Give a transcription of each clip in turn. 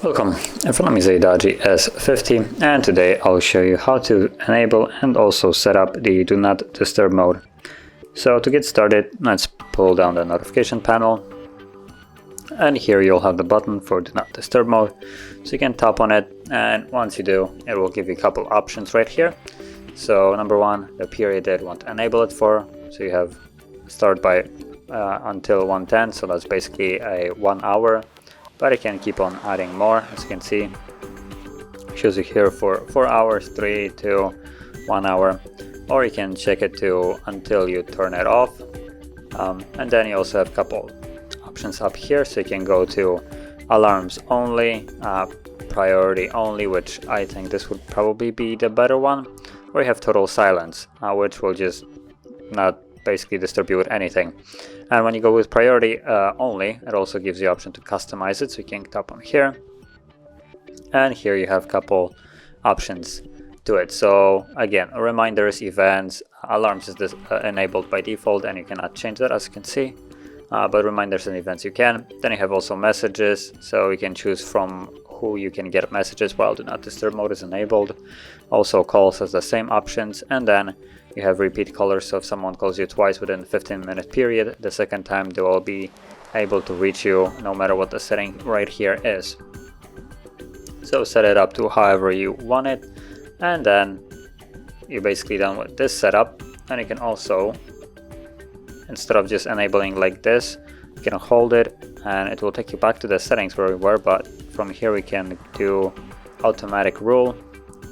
Welcome, in front of me is a DOOGEE S50, and today I'll show you how to enable and also set up the Do Not Disturb mode. So to get started, let's pull down the notification panel, and here you'll have the button for Do Not Disturb mode. So you can tap on it, and once you do, it will give you a couple options right here. So number one, the period that you want to enable it for. So you have start by until 1:10, so that's basically a 1 hour. But you can keep on adding more, as you can see. It shows you here for 4 hours, 3 to 1 hour, or you can check it to until you turn it off. And then you also have a couple options up here, so you can go to alarms only, priority only, which I think this would probably be the better one, or you have total silence, which will just not basically disturb you with anything. And when you go with priority only, it also gives you the option to customize it, so you can tap on here, and here you have a couple options to it. So again, reminders, events, alarms is enabled by default, and you cannot change that, as you can see, but reminders and events you can. Then you have also messages, so you can choose from who you can get messages while Do Not Disturb mode is enabled. Also calls has the same options, and then you have repeat callers, so if someone calls you twice within a 15-minute period, the second time they will be able to reach you no matter what the setting right here is. So set it up to however you want it, and then you're basically done with this setup. And you can also, instead of just enabling like this, you can hold it and it will take you back to the settings where we were, but from here we can do automatic rule.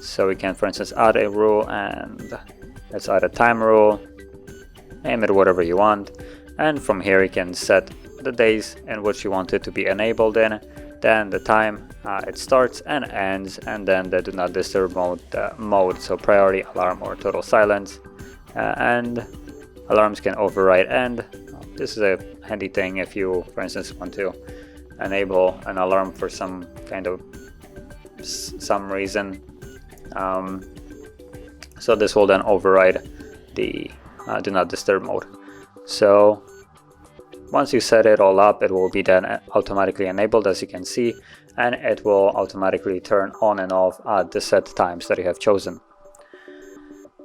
So we can, for instance, add a rule, and let's add a time rule, name it whatever you want, and from here you can set the days in which you want it to be enabled in, then the time it starts and ends, and then the Do Not Disturb mode, so priority, alarm, or total silence, and alarms can override end. This is a handy thing if you, for instance, want to enable an alarm for some kind of some reason. So this will then override the Do Not Disturb mode. So once you set it all up, it will be then automatically enabled, as you can see, and it will automatically turn on and off at the set times that you have chosen.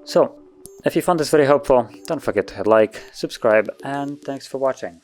So if you found this very helpful, don't forget to hit like, subscribe, and thanks for watching.